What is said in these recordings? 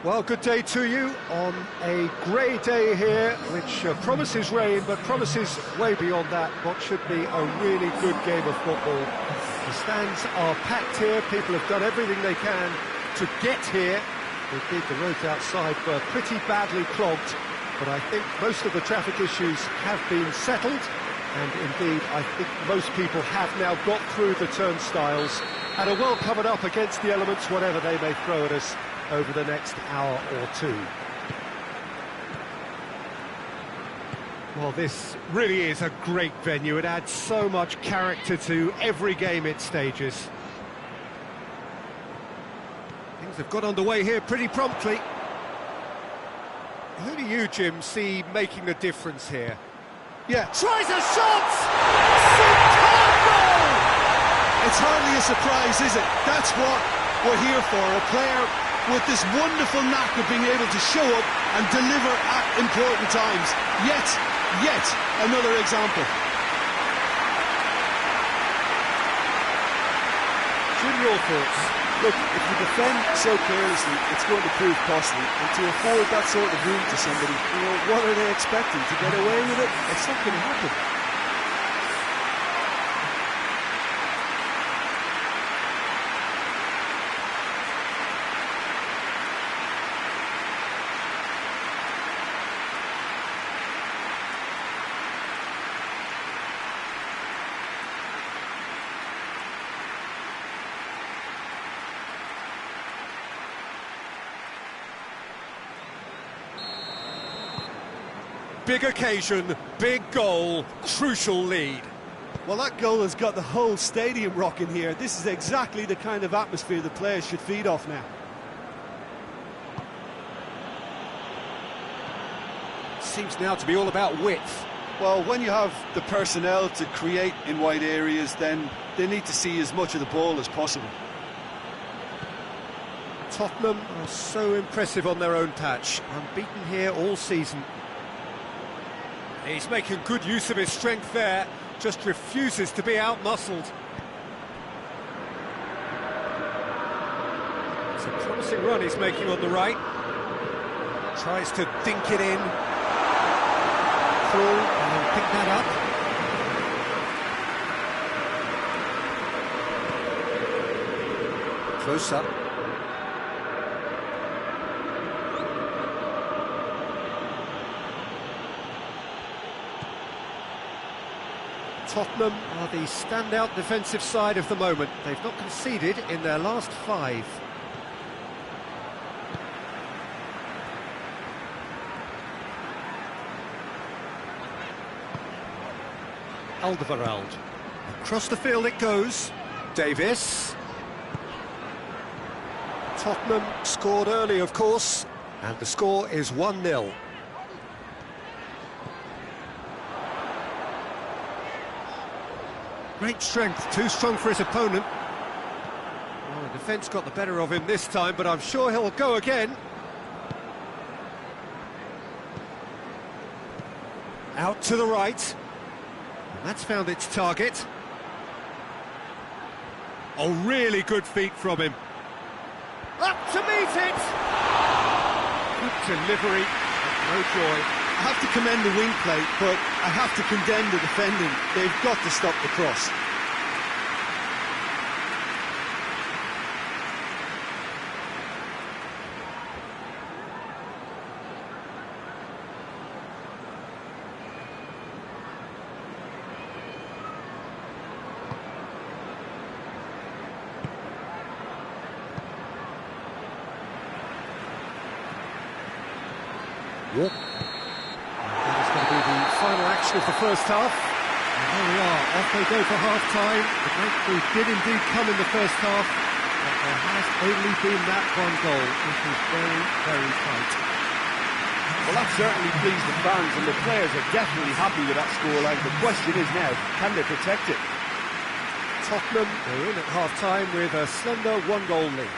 Well, good day to you on a grey day here, which promises rain, but promises way beyond that what should be a really good game of football. The stands are packed here, people have done everything they can to get here. Indeed, the roads outside were pretty badly clogged, but I think most of the traffic issues have been settled, and indeed, I think most people have now got through the turnstiles and are well covered up against the elements, whatever they may throw at us over the next hour or two. Well, this really is a great venue. It adds so much character to every game it stages. Things have got underway here pretty promptly. Who do you, Jim, see making the difference here? Yeah. Tries a shot! Superb goal! It's hardly a surprise, is it? That's what we're here for, a player with this wonderful knack of being able to show up and deliver at important times. Yet another example. Jim, your thoughts? Look, if you defend so carelessly, it's going to prove costly. And to afford that sort of room to somebody, what are they expecting? To get away with it? It's not going to happen. Big occasion, big goal, crucial lead. Well, that goal has got the whole stadium rocking here. This is exactly the kind of atmosphere the players should feed off now. Seems now to be all about width. Well, when you have the personnel to create in wide areas, then they need to see as much of the ball as possible. Tottenham are so impressive on their own patch, unbeaten here all season. He's making good use of his strength there, just refuses to be out-muscled. It's a promising run he's making on the right. Tries to dink it in. Through, and he'll pick that up. Close up. Tottenham are the standout defensive side of the moment. They've not conceded in their last 5. Alderweireld. Across the field it goes. Davis. Tottenham scored early, of course, and the score is 1-0. Great strength, too strong for his opponent. Well, the defence got the better of him this time, but I'm sure he'll go again. Out to the right. And that's found its target. Oh, really good feet from him. Up to meet it! Good delivery, no joy. I have to commend the wing play, but I have to condemn the defending. They've got to stop the cross. Yep. That is going to be the final action of the first half. And there we are, off they go for half-time. The breakthrough did indeed come in the first half, but there has only been that one goal, which is very, very tight. Well, that certainly pleased the fans, and the players are definitely happy with that scoreline. The question is now, can they protect it? Tottenham, they're in at half-time with a slender one-goal lead.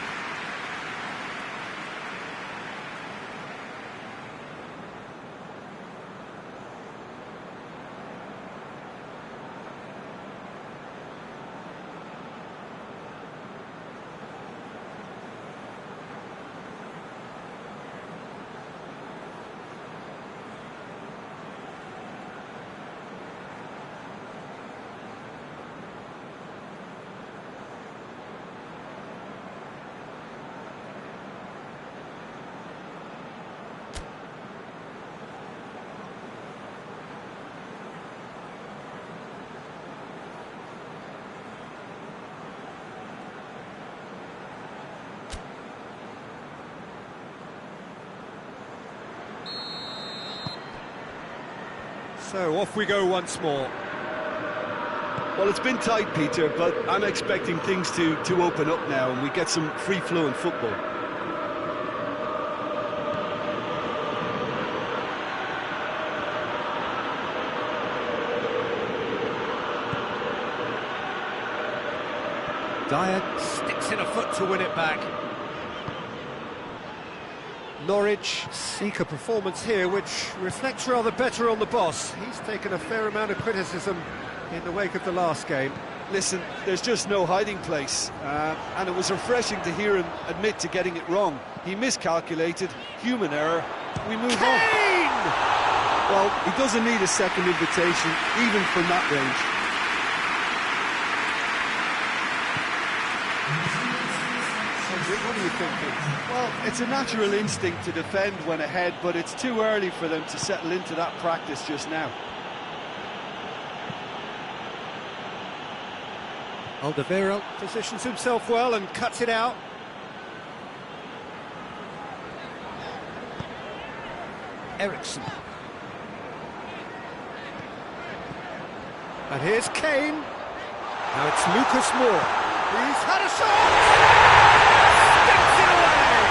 So off we go once more. Well, it's been tight, Peter, but I'm expecting things to open up now and we get some free-flowing football. Dyer sticks in a foot to win it back. Norwich seek a performance here which reflects rather better on the boss. He's taken a fair amount of criticism in the wake of the last game. Listen, there's just no hiding place, and it was refreshing to hear him admit to getting it wrong. He miscalculated, human error, we move on. Well, he doesn't need a second invitation, even from that range. What are you thinking? Well, it's a natural instinct to defend when ahead, but it's too early for them to settle into that practice just now. Alderweireld positions himself well and cuts it out. Eriksson. And here's Kane. Now it's Lucas Moura. He's had a shot! Sticks it away!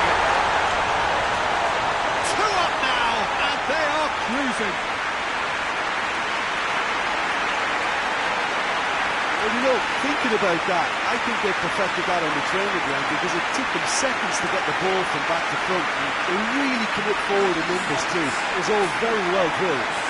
2 up now, and they are cruising. Well, you know, thinking about that, I think they perfected that on the training ground because it took them seconds to get the ball from back to front. And they really commit forward in numbers too. It was all very well drilled.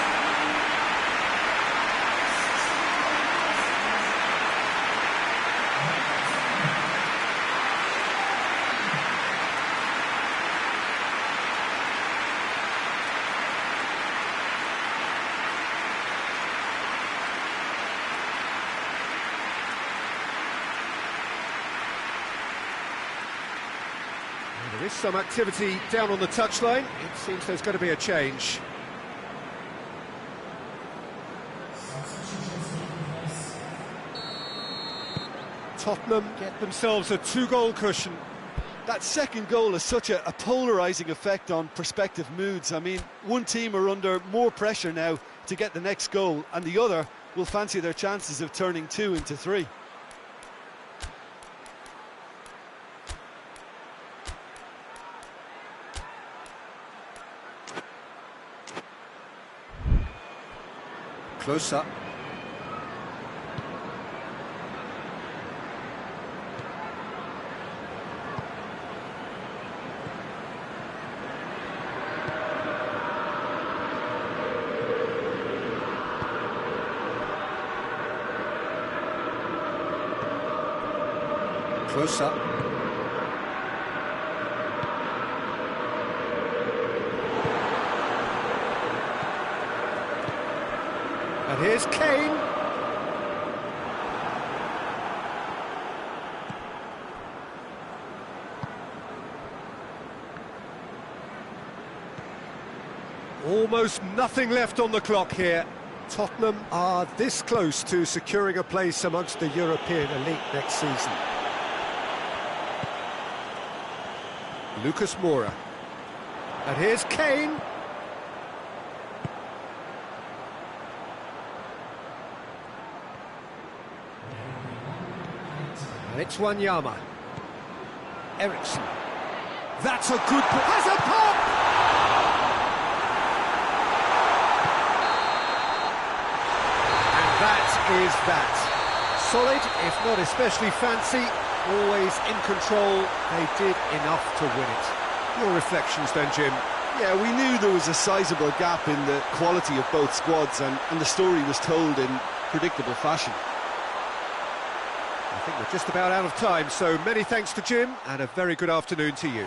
There is some activity down on the touchline. It seems there's going to be a change. Tottenham get themselves a 2-goal cushion. That second goal has such a polarising effect on prospective moods. I mean, one team are under more pressure now to get the next goal, and the other will fancy their chances of turning 2 into 3. Close up. Close up. And here's Kane. Almost nothing left on the clock here. Tottenham are this close to securing a place amongst the European elite next season. Lucas Moura. And here's Kane. And it's Wanyama. Eriksson. That's a good... Has a pop! And that is that. Solid, if not especially fancy, always in control. They did enough to win it. Your reflections then, Jim? Yeah, we knew there was a sizable gap in the quality of both squads, and the story was told in predictable fashion. I think we're just about out of time, so many thanks to Jim, and a very good afternoon to you.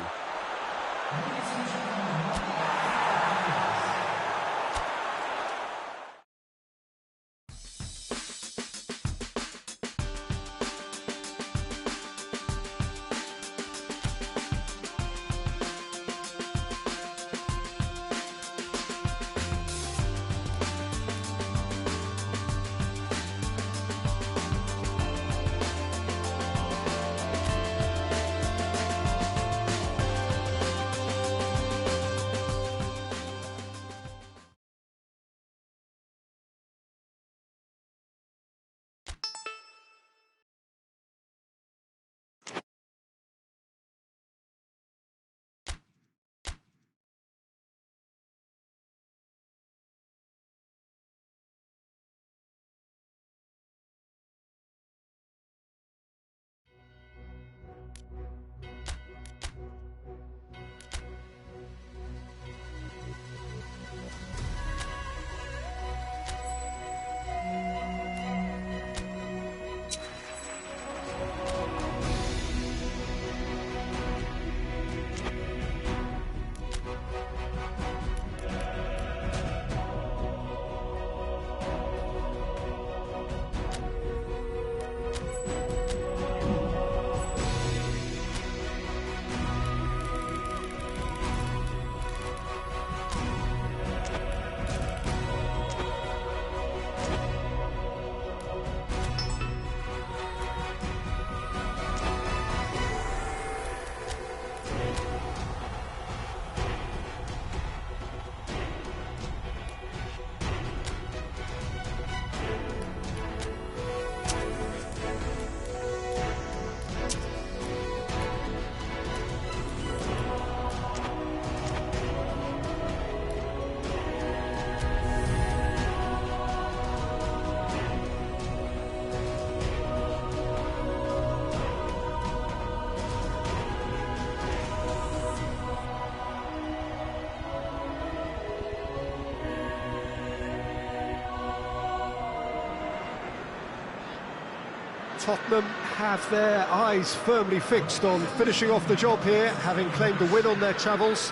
Tottenham have their eyes firmly fixed on finishing off the job here, having claimed the win on their travels.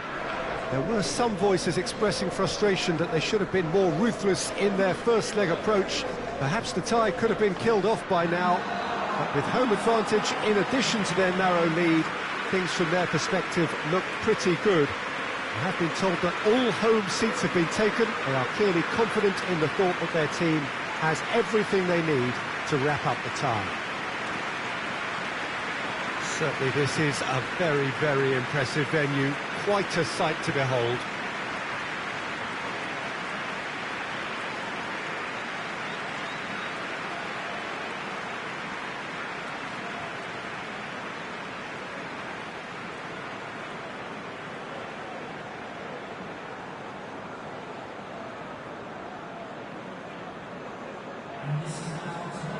There were some voices expressing frustration that they should have been more ruthless in their first leg approach. Perhaps the tie could have been killed off by now, but with home advantage in addition to their narrow lead, things from their perspective look pretty good. I have been told that all home seats have been taken. They are clearly confident in the thought that their team has everything they need to wrap up the tie. Certainly this is a very, very impressive venue, quite a sight to behold.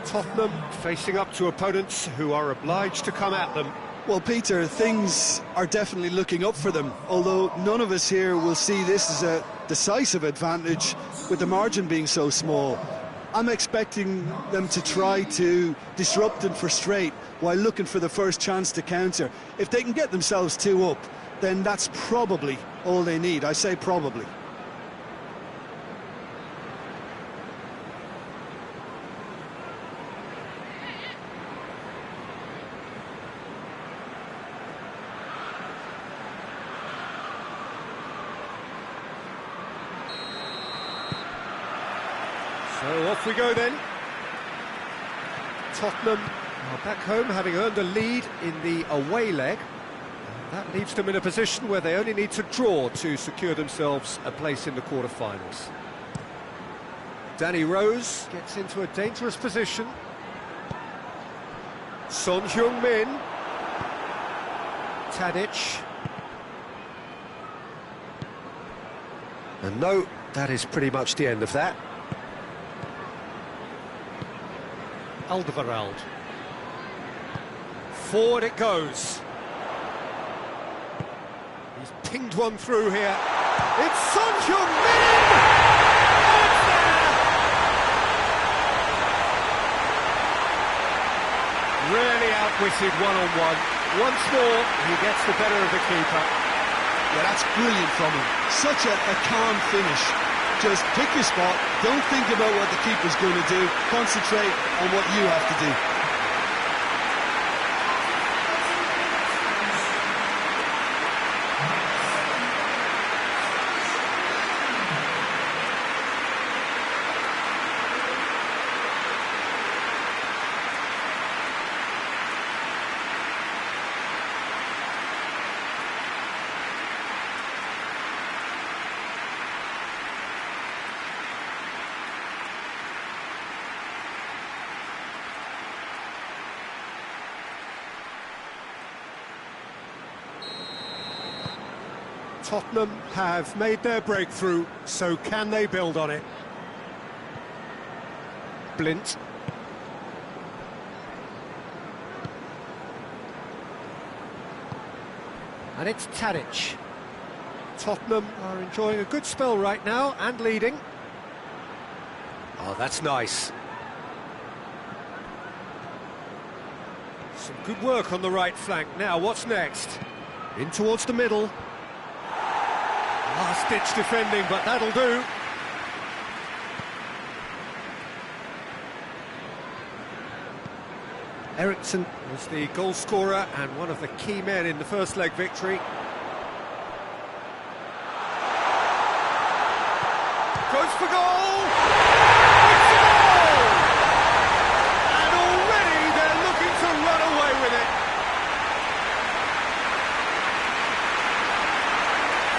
Tottenham facing up to opponents who are obliged to come at them. Well, Peter, things are definitely looking up for them, although none of us here will see this as a decisive advantage with the margin being so small. I'm expecting them to try to disrupt and frustrate while looking for the first chance to counter. If they can get themselves 2 up, then that's probably all they need. I say probably. So off we go then. Tottenham are back home having earned a lead in the away leg. And that leaves them in a position where they only need to draw to secure themselves a place in the quarter-finals. Danny Rose gets into a dangerous position. Son Heung-min. Tadic. And no, that is pretty much the end of that. Alderweireld. Forward it goes. He's pinged one through here. It's Son Heung-min! It's there! Really outwitted one-on-one. Once more, he gets the better of the keeper. Yeah, that's brilliant from him. Such a calm finish. Just pick your spot, don't think about what the keeper's going to do, concentrate on what you have to do. Tottenham have made their breakthrough, so can they build on it? Blint. And it's Tadic. Tottenham are enjoying a good spell right now and leading. Oh, that's nice. Some good work on the right flank. Now, what's next? In towards the middle. Last-ditch defending, but that'll do. Eriksson was the goal scorer and one of the key men in the first leg victory. Goes for goal! It's a goal! And already they're looking to run away with it.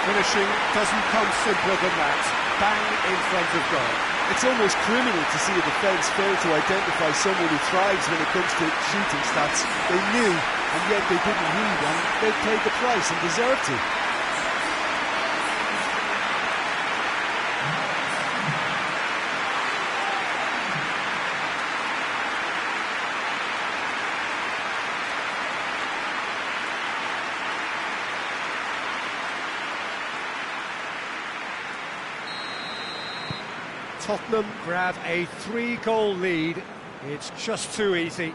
Finishing doesn't come simpler than that. Bang in front of goal. It's almost criminal to see a defence fail to identify someone who thrives when it comes to shooting stats. They knew, and yet they didn't heed, and they paid the price and deserved to. Tottenham grab a 3-goal lead. It's just too easy.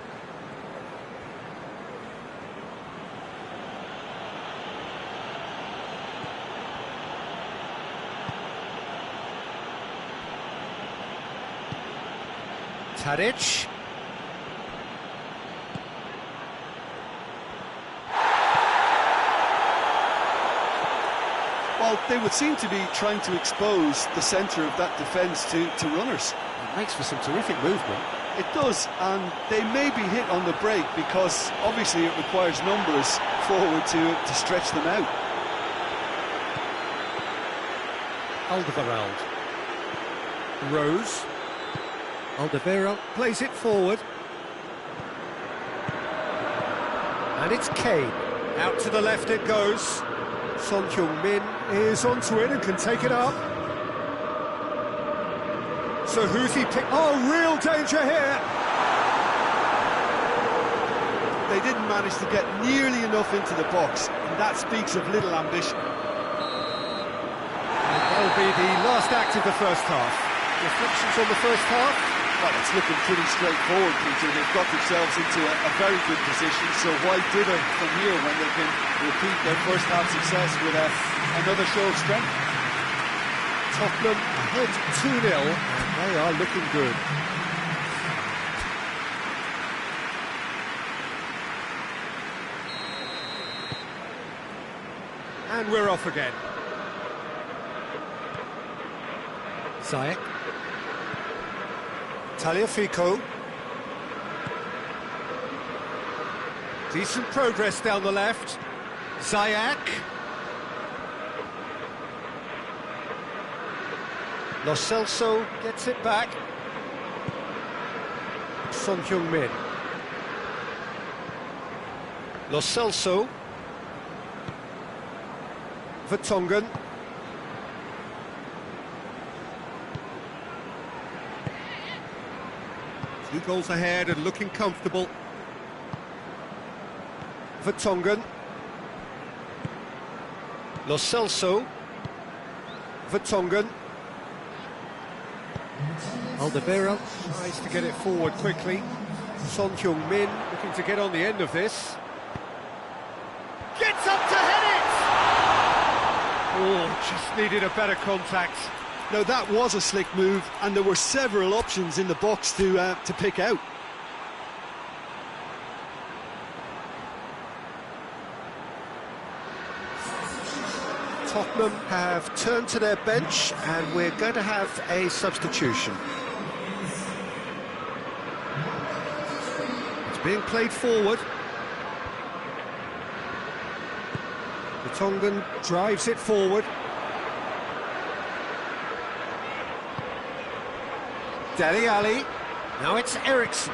Tadic. Well, they would seem to be trying to expose the centre of that defence to runners. It makes for some terrific movement. It does, and they may be hit on the break because obviously it requires numbers forward to stretch them out. Alderweireld. Rose. Alderweireld plays it forward. And it's Kane. Out to the left it goes. Son Heung-min is onto it and can take it up. So who's he pick? Oh, real danger here! They didn't manage to get nearly enough into the box, and that speaks of little ambition. And that'll be the last act of the first half. Reflections on the first half? Well, it's looking pretty straightforward, Peter. They've got themselves into a very good position, so why dither from here when they can repeat their first half success with another show of strength? Tottenham ahead 2-0, and they are looking good. And we're off again. Ziyech. Tagliafico. Decent progress down the left. Ziyech. Lo Celso gets it back. Son Heung-min. Lo Celso. Vertonghen. Two goals ahead and looking comfortable. Vertonghen. Lo Celso. Vertonghen. Alderweireld tries to get it forward quickly. Son Heung-min looking to get on the end of this. Gets up to head it! Oh, just needed a better contact. Now that was a slick move, and there were several options in the box to pick out. Tottenham have turned to their bench, and we're going to have a substitution. It's being played forward. Vertonghen drives it forward. Dele Alli. Now it's Eriksen.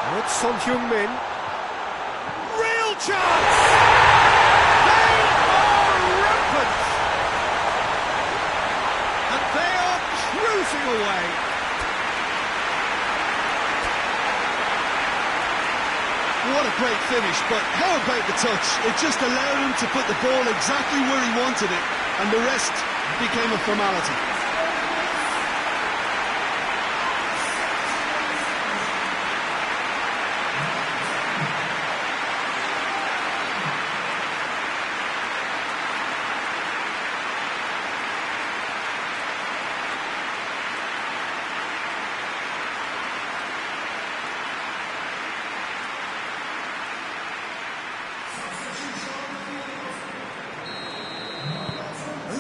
Now it's Son Heung-min. Real chance! They are rampant! And they are cruising away. What a great finish, but how about the touch? It just allowed him to put the ball exactly where he wanted it, and the rest became a formality.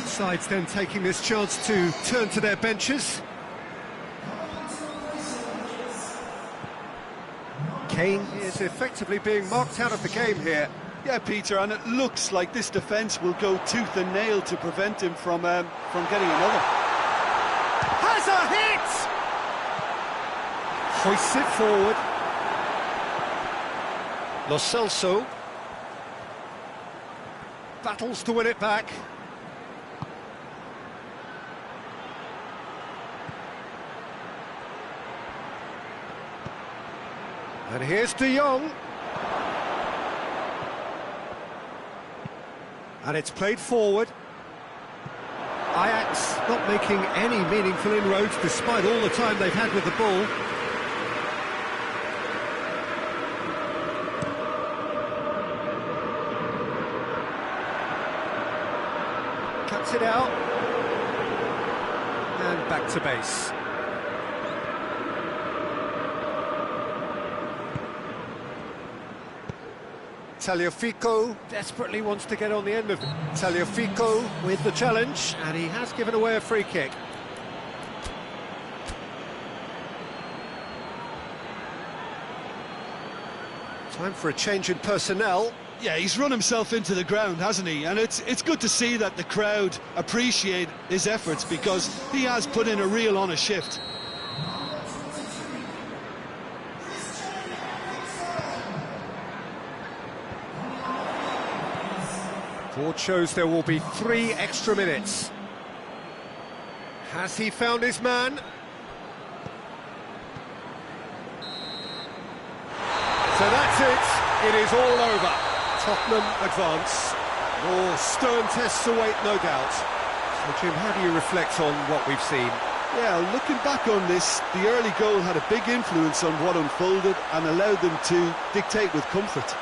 Sides then taking this chance to turn to their benches. Kane is effectively being marked out of the game here. Yeah, Peter, and it looks like this defence will go tooth and nail to prevent him from getting another. Has a hit! Hoists it forward. Lo Celso battles to win it back. And here's De Jong. And it's played forward. Ajax not making any meaningful inroads despite all the time they've had with the ball. Cuts it out. And back to base. Tagliafico desperately wants to get on the end of it. Tagliafico with the challenge, and he has given away a free kick. Time for a change in personnel. Yeah, he's run himself into the ground, hasn't he? And it's good to see that the crowd appreciate his efforts, because he has put in a real honest shift. Board shows there will be 3 extra minutes. Has he found his man? So that's it. It is all over. Tottenham advance. More stern tests await, no doubt. So, Jim, how do you reflect on what we've seen? Yeah, looking back on this, the early goal had a big influence on what unfolded and allowed them to dictate with comfort.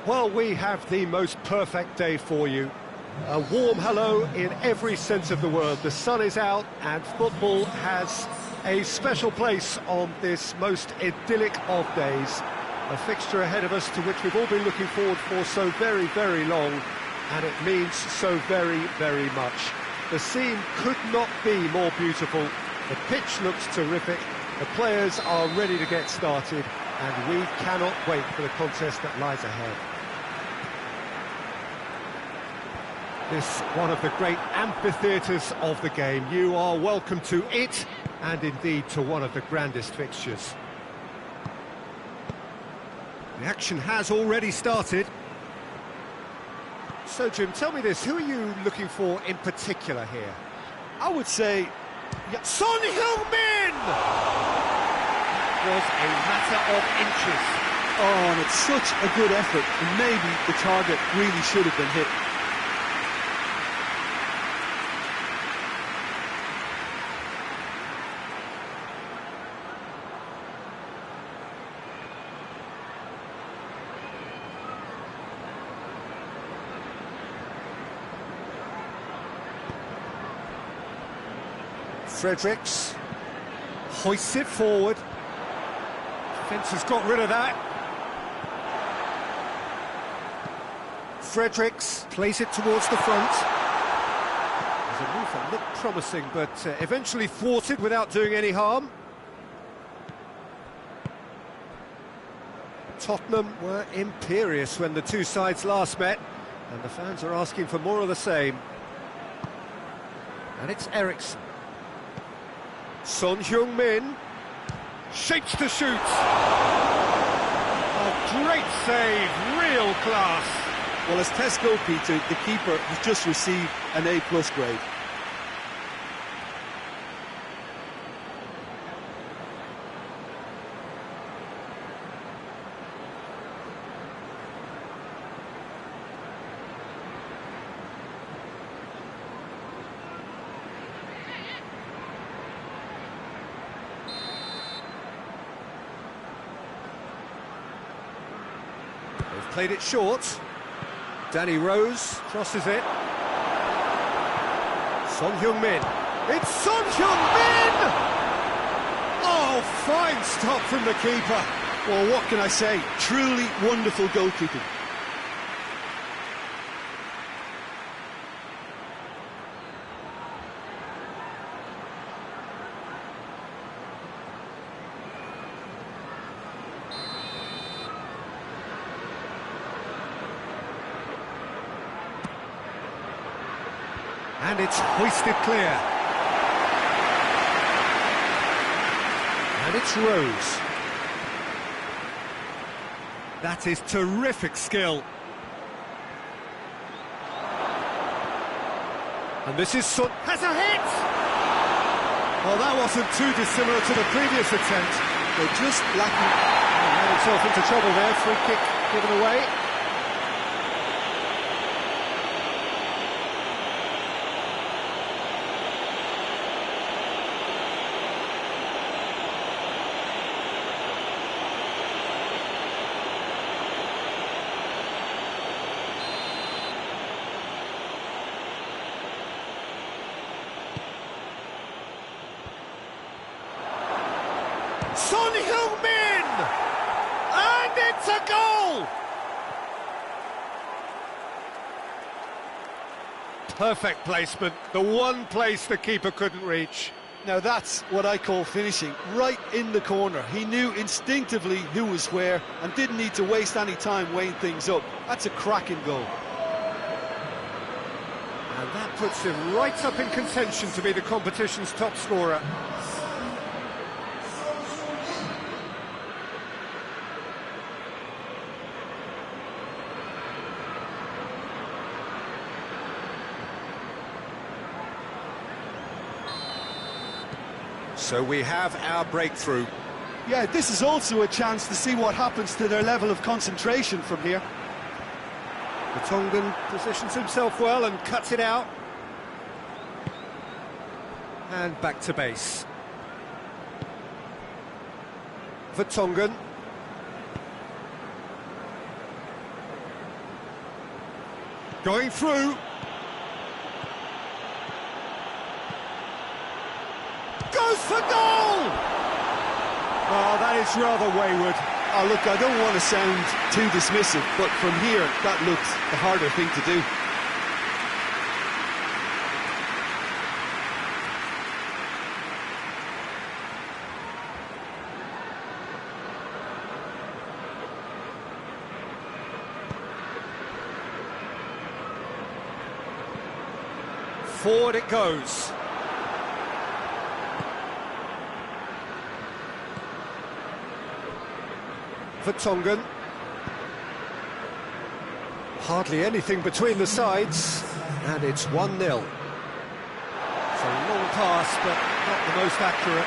Well, we have the most perfect day for you. A warm hello in every sense of the word. The sun is out and football has a special place on this most idyllic of days. A fixture ahead of us to which we've all been looking forward for so very, very long, and it means so very, very much. The scene could not be more beautiful. The pitch looks terrific. The players are ready to get started, and we cannot wait for the contest that lies ahead. This one of the great amphitheatres of the game. You are welcome to it, and indeed to one of the grandest fixtures. The action has already started. So, Jim, tell me this, who are you looking for in particular here? I would say... Son Heung-min! Was a matter of inches. Oh, and it's such a good effort, and maybe the target really should have been hit. Fredericks hoists it forward. Defence has got rid of that. Fredericks plays it towards the front. There's a move that looked promising, but eventually thwarted without doing any harm. Tottenham were imperious when the two sides last met, and the fans are asking for more of the same. And it's Eriksson. Son Heung-min shapes to shoot. Oh, Great save, real class. Well, as tests go, Peter, the keeper has just received an A+ grade. They've played it short. Danny Rose crosses it. Son Heung-min. It's Son Heung-min! Oh, fine stop from the keeper. Well, what can I say? Truly wonderful goalkeeping. And it's hoisted clear. And it's Rose. That is terrific skill. And this is Son. Has a hit! Well, that wasn't too dissimilar to the previous attempt. They're just lacking. Ran himself into trouble there. Free kick given away. Son Heung-min! And it's a goal! Perfect placement, the one place the keeper couldn't reach. Now that's what I call finishing, right in the corner. He knew instinctively who was where and didn't need to waste any time weighing things up. That's a cracking goal. And that puts him right up in contention to be the competition's top scorer. So we have our breakthrough. Yeah, this is also a chance to see what happens to their level of concentration from here. Tongan positions himself well and cuts it out. And back to base. For Tongan. Going through. Goes for goal! Oh, that is rather wayward. Oh, look, I don't want to sound too dismissive, but from here, that looks the harder thing to do. Forward it goes. For Tongan. Hardly anything between the sides, and it's 1-0. It's a long pass, but not the most accurate.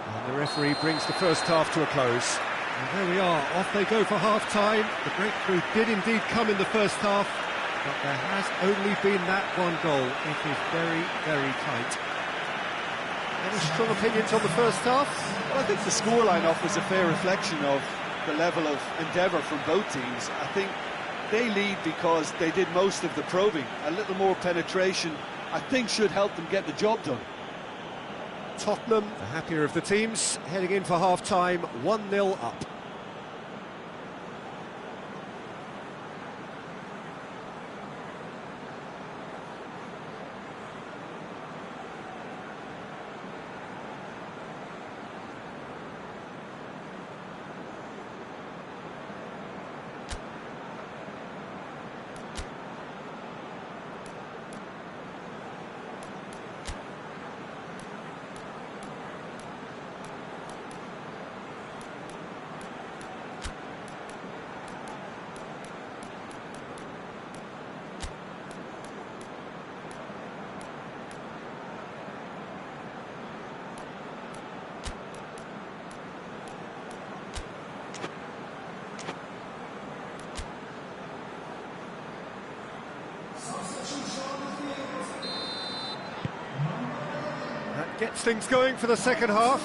And the referee brings the first half to a close. And there we are, off they go for half-time. The breakthrough did indeed come in the first half, but there has only been that one goal. It is very, very tight. Any strong opinions on the first half? Well, I think the scoreline offers a fair reflection of the level of endeavour from both teams. I think they lead because they did most of the probing. A little more penetration, I think, should help them get the job done. Tottenham, the happier of the teams, heading in for half-time, 1-0 up. Gets things going for the second half.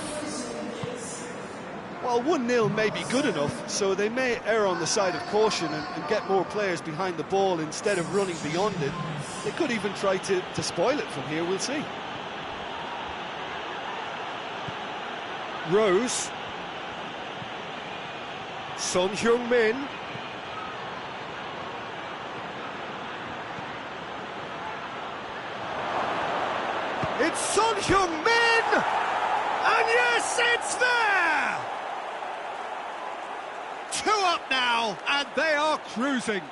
Well, 1-0 may be good enough, so they may err on the side of caution and get more players behind the ball instead of running beyond it. They could even try to spoil it from here, we'll see. Rose. Son Heung-min. It's Son Heung-min! And yes, it's there! 2 up now, and they are cruising.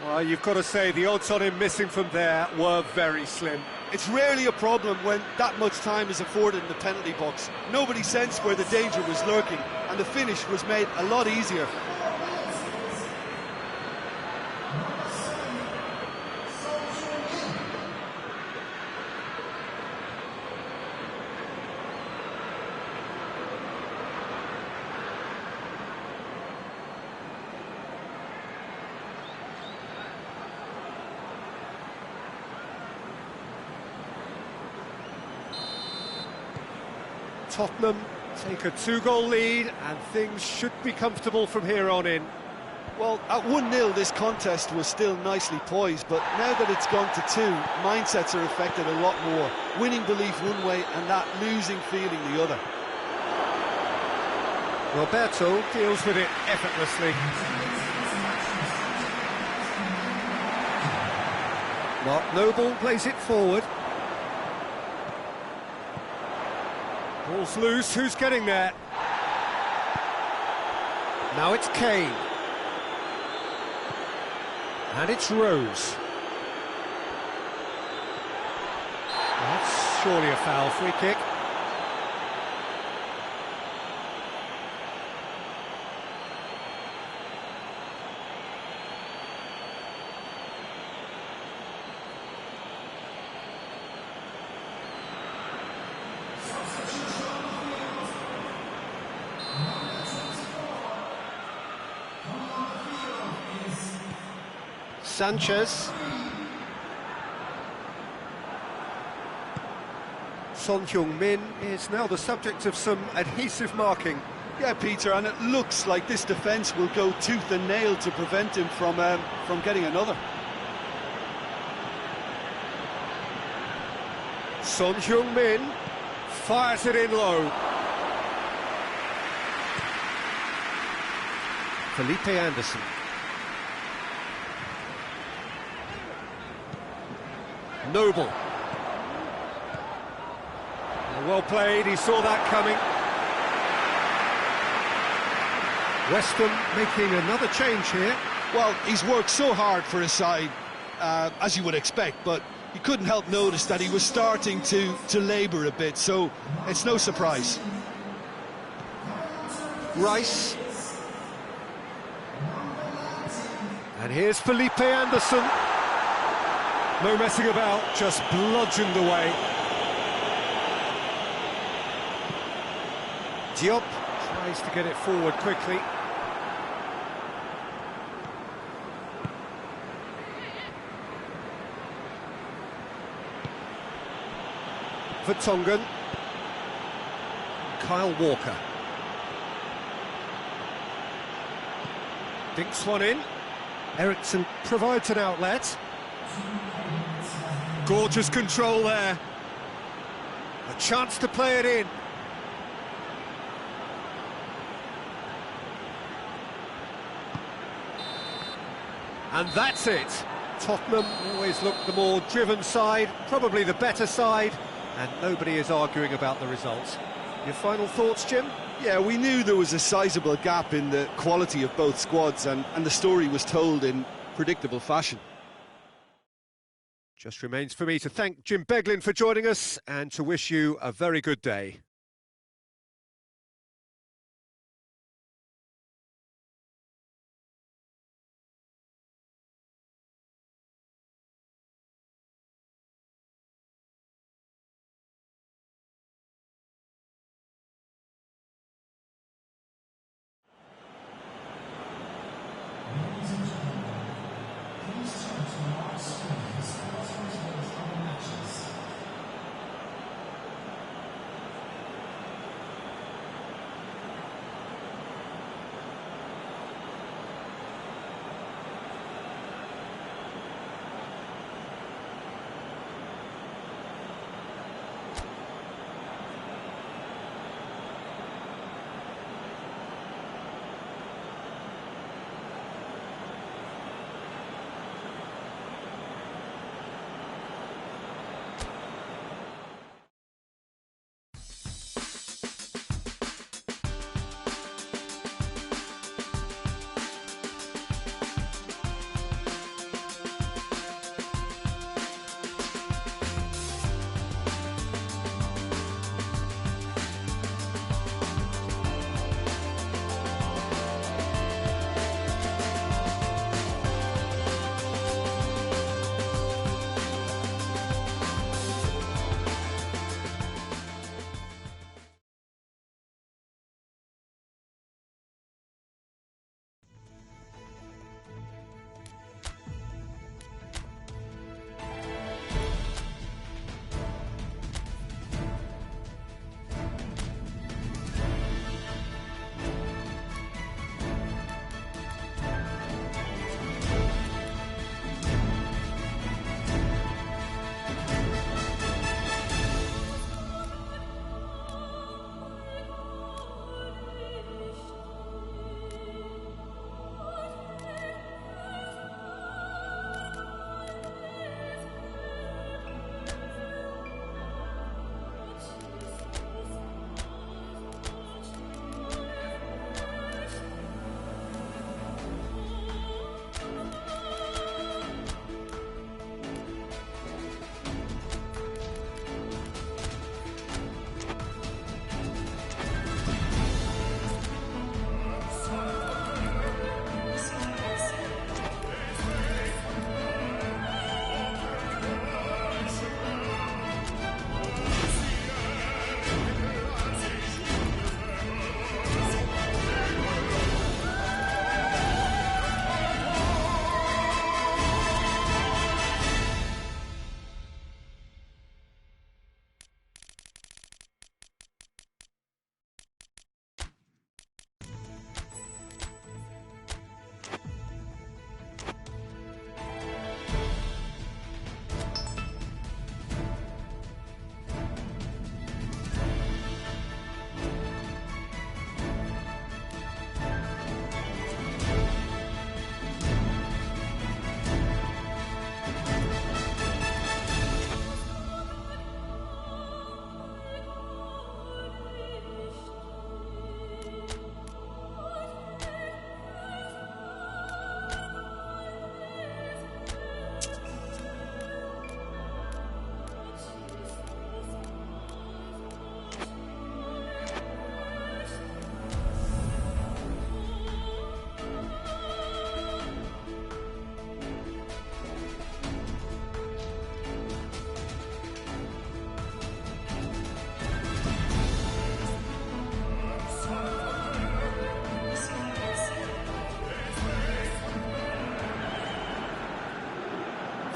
Well, you've got to say the odds on him missing from there were very slim. It's rarely a problem when that much time is afforded in the penalty box. Nobody sensed where the danger was lurking, and the finish was made a lot easier. Tottenham take a 2-goal lead, and things should be comfortable from here on in. Well, at 1-0 this contest was still nicely poised, but now that it's gone to 2, mindsets are affected a lot more. Winning belief one way and that losing feeling the other. Roberto deals with it effortlessly. Mark Noble plays it forward. Ball's loose, who's getting there? Now it's Kane. And it's Rose. That's surely a foul, free kick. Sanchez. Son Heung-min is now the subject of some adhesive marking. Yeah, Peter, and it looks like this defence will go tooth and nail to prevent him from getting another. Son Heung-min fires it in low. Felipe Anderson. Noble. Well played, he saw that coming. West Ham making another change here. Well, he's worked so hard for his side, as you would expect, but you couldn't help notice that he was starting to labour a bit, so it's no surprise. Rice. And here's Felipe Anderson. No messing about, just bludgeoned away. Diop tries to get it forward quickly. Vertonghen. Kyle Walker. Dinks one in. Eriksson provides an outlet. Gorgeous control there. A chance to play it in. And that's it. Tottenham always look the more driven side, probably the better side, and nobody is arguing about the results. Your final thoughts, Jim? Yeah, we knew there was a sizable gap in the quality of both squads, and the story was told in predictable fashion. Just remains for me to thank Jim Beglin for joining us and to wish you a very good day.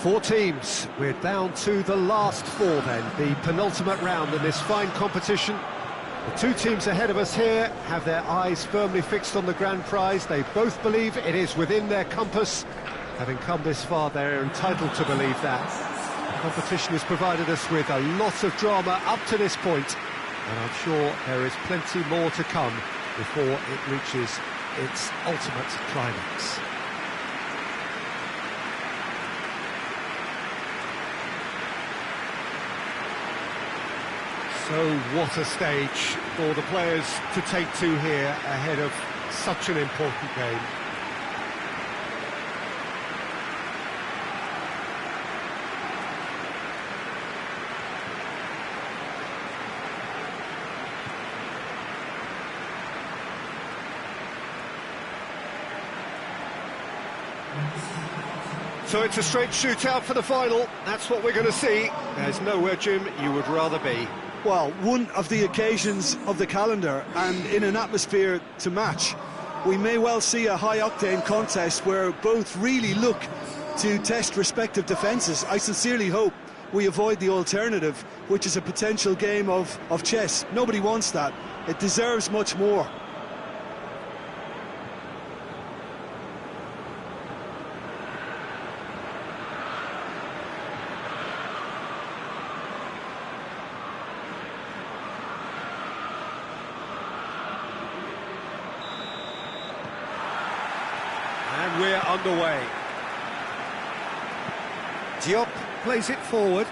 Four teams. We're down to the last four then, the penultimate round in this fine competition. The two teams ahead of us here have their eyes firmly fixed on the grand prize. They both believe it is within their compass. Having come this far, they're entitled to believe that. The competition has provided us with a lot of drama up to this point, and I'm sure there is plenty more to come before it reaches its ultimate climax. So what a stage for the players to take to here ahead of such an important game. So it's a straight shootout for the final. That's what we're going to see. There's nowhere, Jim, you would rather be. Well, one of the occasions of the calendar, and in an atmosphere to match, we may well see a high-octane contest where both really look to test respective defences. I sincerely hope we avoid the alternative, which is a potential game of chess. Nobody wants that. It deserves much more. And we're underway. Diop plays it forward.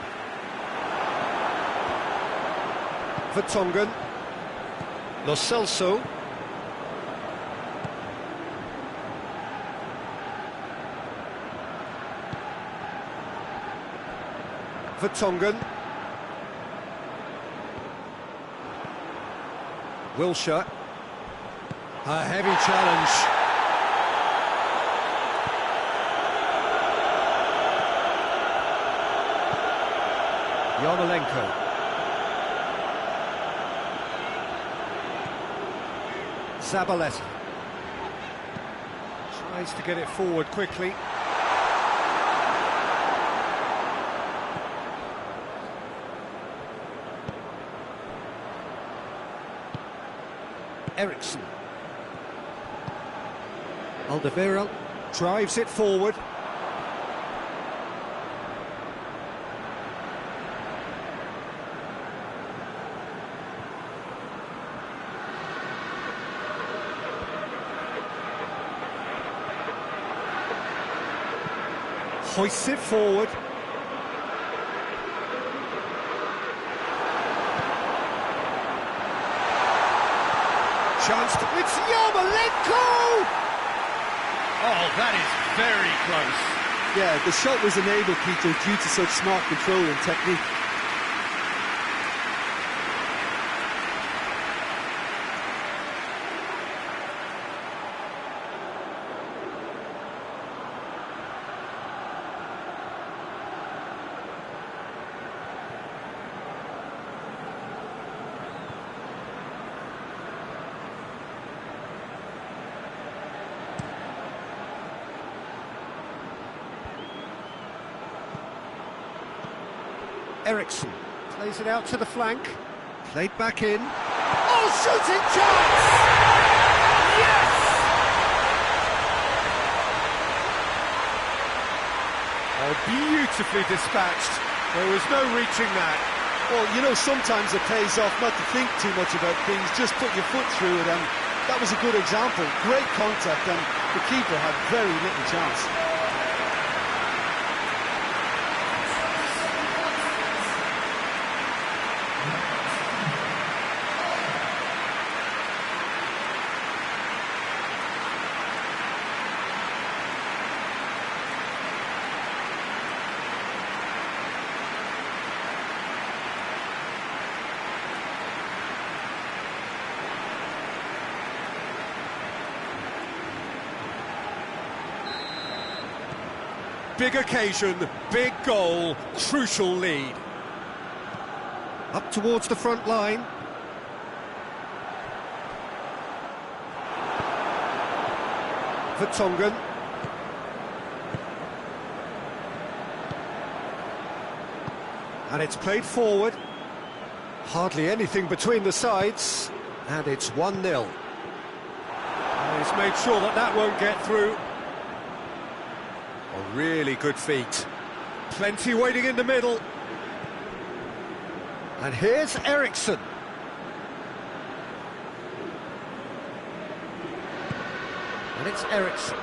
Vertonghen. Lo Celso. Vertonghen. Wilshere. A heavy challenge. Yarmolenko. Zabaleta. Tries to get it forward quickly. Eriksson. Alderweireld drives it forward. Hoists it forward. Chance to... It's Yarmolenko! Oh, that is very close. Yeah, the shot was enabled, Peter, due to such smart control and technique. Eriksson plays it out to the flank. Played back in. Oh, shooting chance! Yes! Oh, beautifully dispatched. There was no reaching that. Well, you know, sometimes it pays off not to think too much about things, just put your foot through it, and that was a good example. Great contact, and the keeper had very little chance. Big occasion, big goal, crucial lead. Up towards the front line. Vertonghen. And it's played forward. Hardly anything between the sides. And it's 1-0. And he's made sure that that won't get through. A really good feat. Plenty waiting in the middle. And here's Eriksson. And it's Eriksson.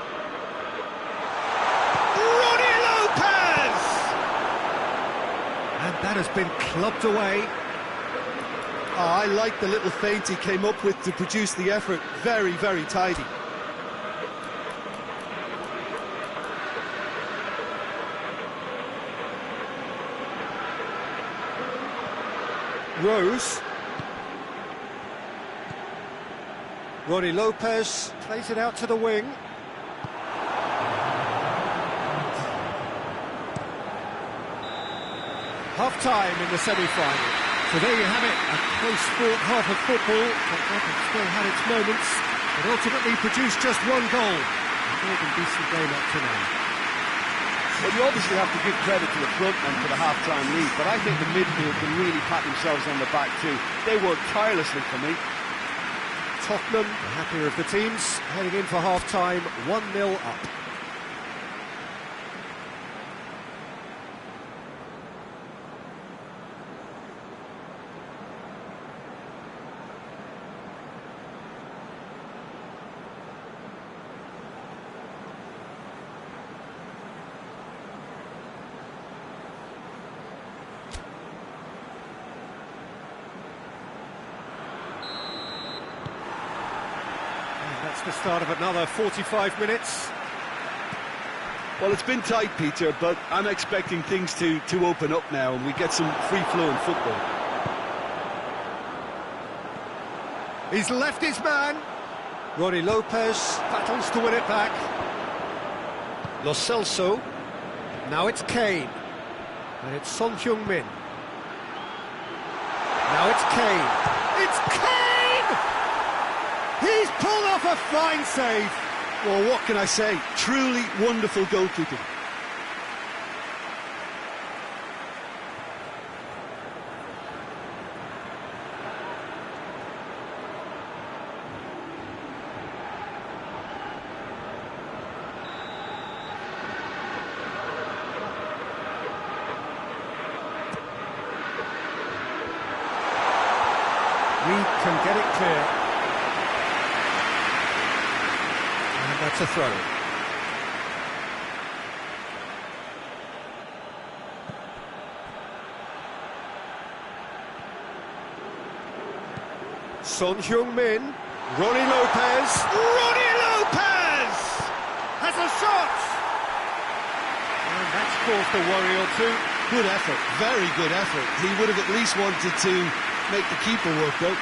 Ronnie Lopez! And that has been clubbed away. Oh, I like the little feint he came up with to produce the effort. Very, very tidy. Rose. Ronnie Lopez plays it out to the wing. Half-time in the semi-final. So there you have it, a close-fought half of football, but Tottenham still had its moments, but ultimately produced just one goal. A more than decent game up to now. Well, you obviously have to give credit to the front men for the half-time lead, but I think the midfield can really pat themselves on the back too. They worked tirelessly for me. Tottenham, the happier of the teams, heading in for half-time, 1-0 up. That's the start of another 45 minutes. Well, it's been tight, Peter, but I'm expecting things to open up now and we get some free-flowing football. He's left his man. Ronnie Lopez battles to win it back. Lo Celso. Now it's Kane. And it's Son Heung-min. Now it's Kane. It's Kane! He's pulled off a fine save. Well, what can I say? Truly wonderful goalkeeping. We can get it clear. That's a throw. Son Heung-min, Ronnie Lopez. Ronnie Lopez! Has a shot! And that's caused a worry or two. Good effort, very good effort. He would have at least wanted to make the keeper work though.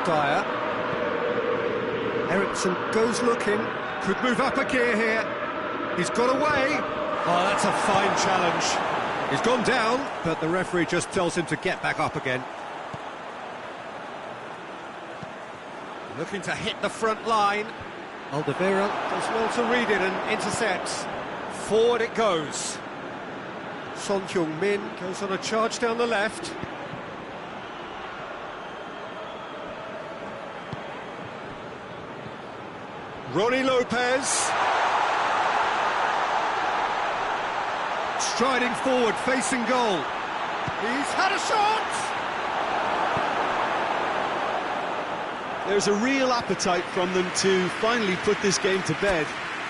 Dyer. Eriksson goes looking, could move up a gear here. He's got away. Oh, that's a fine challenge. He's gone down, but the referee just tells him to get back up again. Looking to hit the front line. Alderweireld does well to read it and intercepts. Forward it goes. Son Heung-min goes on a charge down the left. Ronnie Lopez. Striding forward, facing goal. He's had a shot! There's a real appetite from them to finally put this game to bed,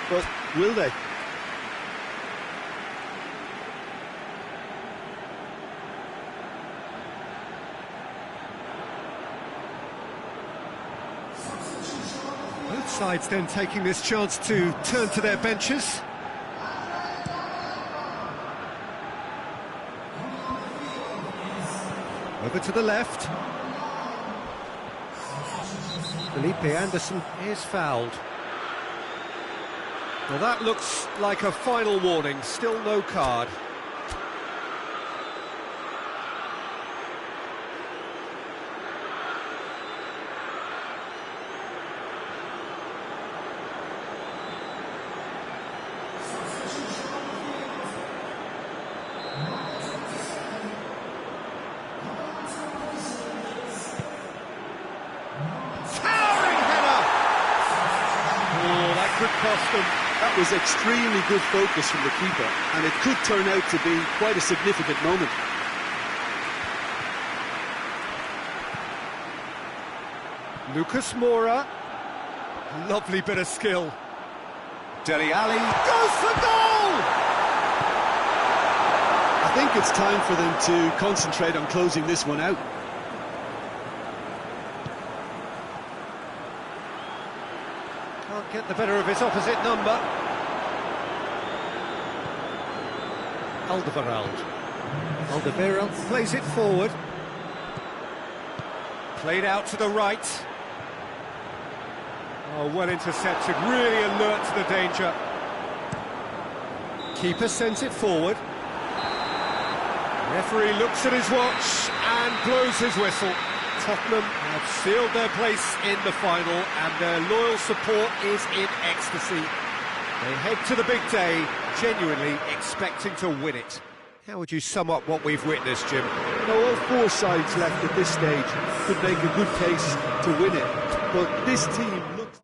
but will they? Both sides then taking this chance to turn to their benches. Over to the left. Felipe Anderson is fouled. Well, that looks like a final warning, still no card. Could cost them. That was extremely good focus from the keeper, and it could turn out to be quite a significant moment. Lucas Moura, lovely bit of skill. Dele Alli goes for goal! I think it's time for them to concentrate on closing this one out. Can't get the better of his opposite number. Alderweireld plays it forward. Played out to the right. Oh, well intercepted, really alert to the danger. Keeper sends it forward. Referee looks at his watch and blows his whistle. Tottenham have sealed their place in the final and their loyal support is in ecstasy. They head to the big day, genuinely expecting to win it. How would you sum up what we've witnessed, Jim? Now, all four sides left at this stage could make a good case to win it, but this team looks...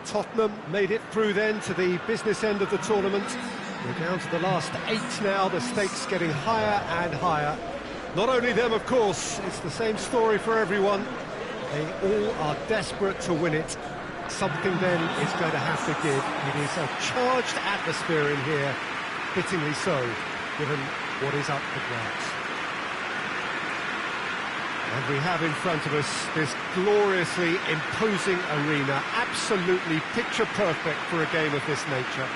Tottenham made it through then to the business end of the tournament. We're down to the last 8 now, the stakes getting higher and higher. Not only them, of course, it's the same story for everyone. They all are desperate to win it. Something then is going to have to give. It is a charged atmosphere in here, fittingly so, given what is up for grabs. And we have in front of us this gloriously imposing arena, absolutely picture perfect for a game of this nature.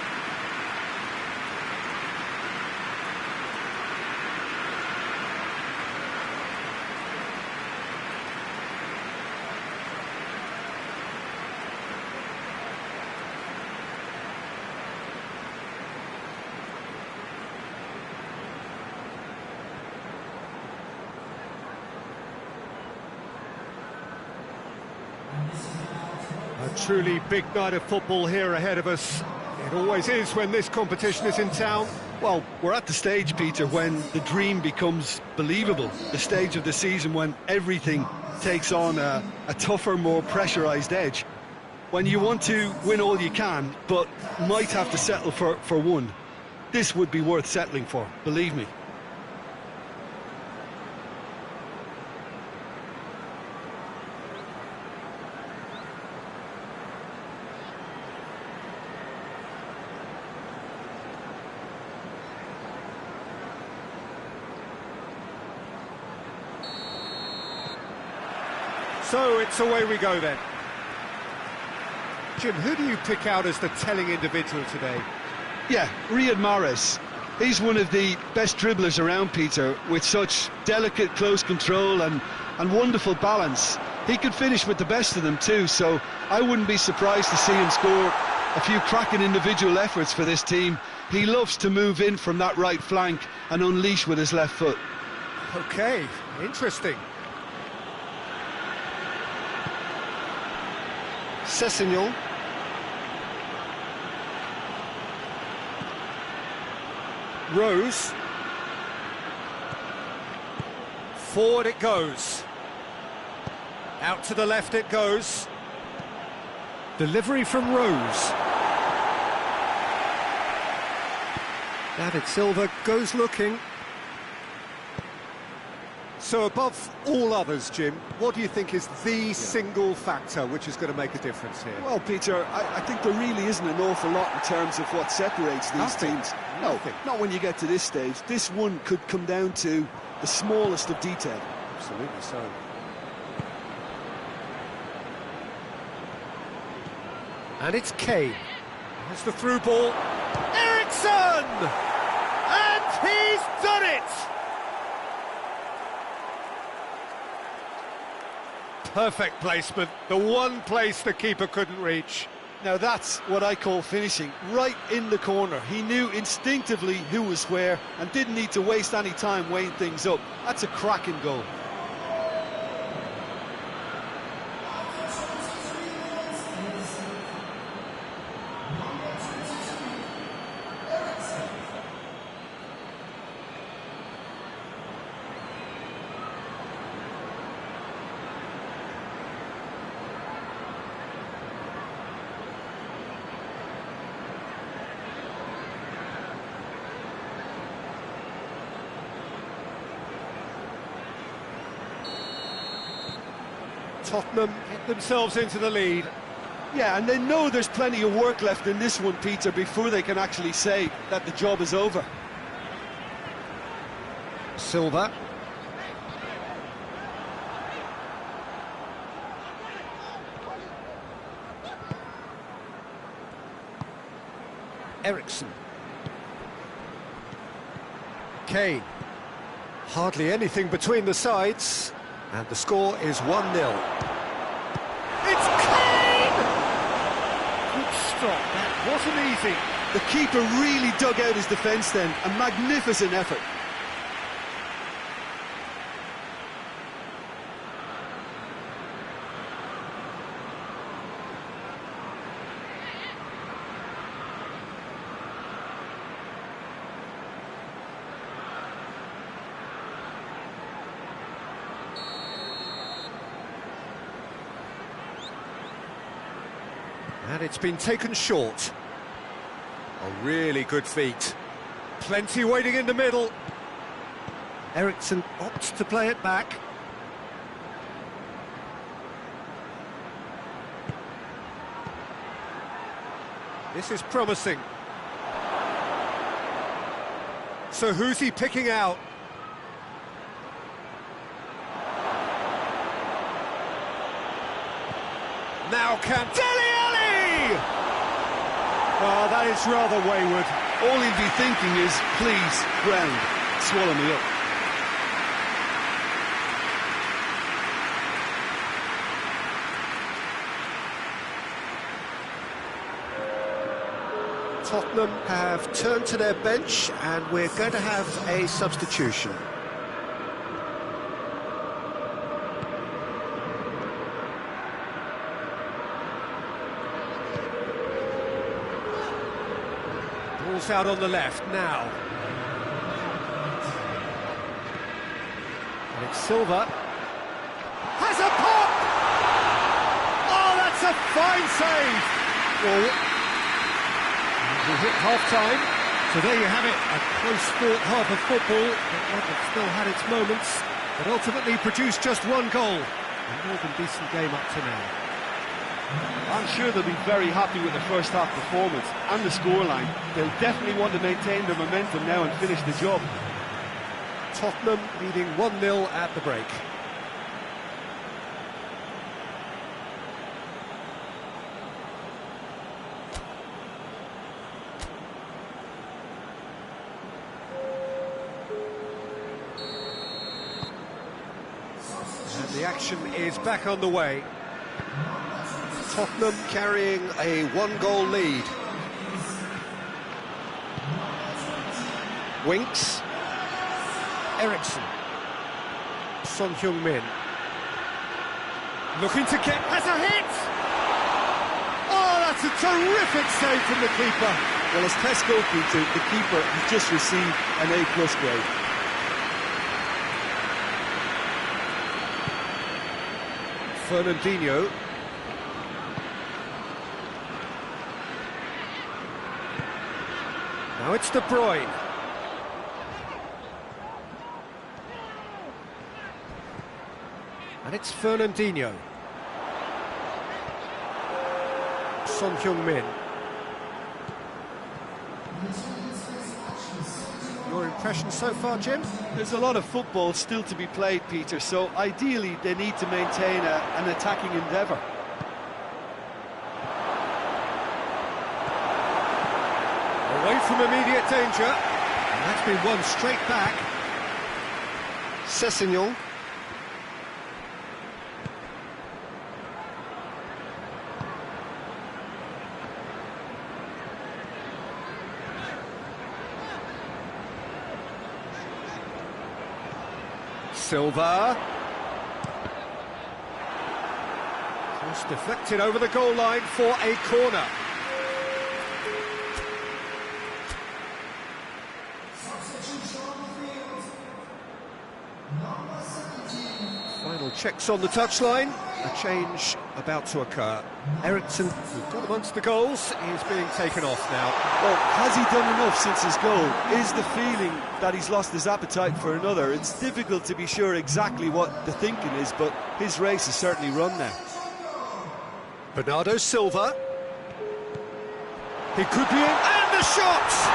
A truly big night of football here ahead of us. It always is when this competition is in town. Well, we're at the stage, Peter, when the dream becomes believable. The stage of the season when everything takes on a tougher, more pressurised edge. When you want to win all you can, but might have to settle for one. This would be worth settling for, believe me. So it's away we go then. Jim, who do you pick out as the telling individual today? Yeah, Riyad Mahrez. He's one of the best dribblers around, Peter, with such delicate, close control and wonderful balance. He could finish with the best of them too, so I wouldn't be surprised to see him score a few cracking individual efforts for this team. He loves to move in from that right flank and unleash with his left foot. Okay, interesting. Sessegnon. Rose. Forward it goes. Out to the left it goes. Delivery from Rose. David Silva goes looking. So above all others, Jim, what do you think is the single factor which is going to make a difference here? Well, Peter, I think there really isn't an awful lot in terms of what separates these teams. No, not when you get to this stage. This one could come down to the smallest of detail. Absolutely so. And it's Kane. There's the through ball. Eriksson! And he's done it! Perfect placement, the one place the keeper couldn't reach. Now that's what I call finishing, right in the corner. He knew instinctively who was where and didn't need to waste any time weighing things up. That's a cracking goal. Tottenham get themselves into the lead. Yeah, and they know there's plenty of work left in this one, Peter, before they can actually say that the job is over. Silva. Eriksson. Kane. Hardly anything between the sides. And the score is 1-0. It's Kane! Good stop, that wasn't easy. The keeper really dug out his defence then, a magnificent effort. And it's been taken short. A really good feat. Plenty waiting in the middle. Eriksson opts to play it back. This is promising. So who's he picking out? Now can Dele Alli! Oh, that is rather wayward. All he'll be thinking is, please, ground, swallow me up. Tottenham have turned to their bench and we're going to have a substitution. Ball's out on the left now. And it's Silva. Has a pop! Oh, that's a fine save! Well, we hit half-time, so there you have it, a close-fought half of football, but one that still had its moments, but ultimately produced just one goal. A more than decent game up to now. I'm sure they'll be very happy with the first half performance and the scoreline. They'll definitely want to maintain their momentum now and finish the job. Tottenham leading 1-0 at the break. The action is back on the way. Tottenham carrying a one-goal lead. Winks. Eriksson. Son Heung-min. Looking to get... Has a hit! Oh, that's a terrific save from the keeper. Well, as test goalkeeper, the keeper has just received an A+ grade. Fernandinho. Now it's De Bruyne. And it's Fernandinho. Son Heung-min. Your impression so far, Jim? There's a lot of football still to be played, Peter, so ideally they need to maintain an attacking endeavour. Away from immediate danger. And that's been won straight back. Sessegnon. Silva. Cross deflected over the goal line for a corner. Final checks on the touchline. A change about to occur. Eriksson, who got amongst the goals, is being taken off now. Well, has he done enough since his goal? Is the feeling that he's lost his appetite for another? It's difficult to be sure exactly what the thinking is, but his race is certainly run now. Bernardo Silva. He could be in, and the shot!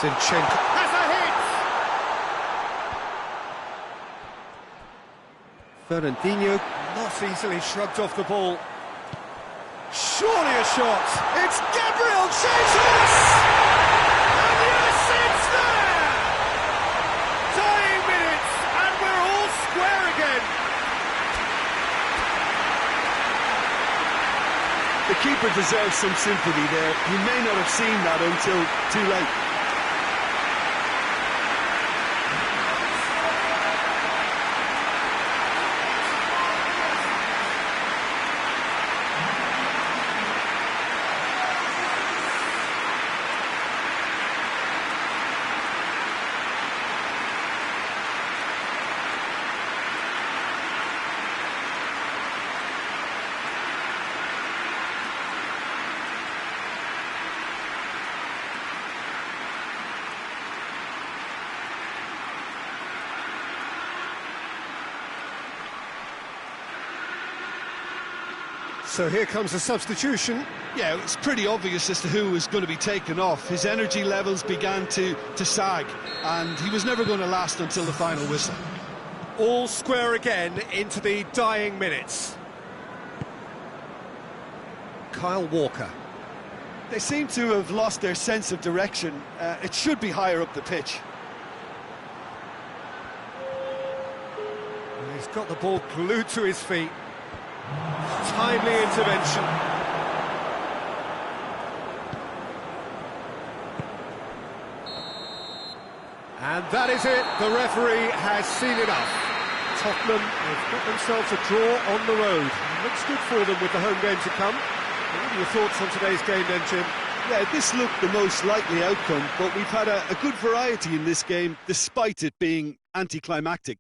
Zinchenko has a hit! Fernandinho not easily shrugged off the ball. Surely a shot! It's Gabriel Jesus! And yes, it's there! Dying minutes, and we're all square again. The keeper deserves some sympathy there. He may not have seen that until too late. So here comes a substitution. Yeah, it's pretty obvious as to who was going to be taken off. His energy levels began to sag, and he was never going to last until the final whistle. All square again into the dying minutes. Kyle Walker. They seem to have lost their sense of direction. It should be higher up the pitch. He's got the ball glued to his feet. Timely intervention. And that is it. The referee has seen enough. Tottenham have got themselves a draw on the road. It looks good for them with the home game to come. What are your thoughts on today's game then, Jim? Yeah, this looked the most likely outcome, but we've had a good variety in this game, despite it being anticlimactic.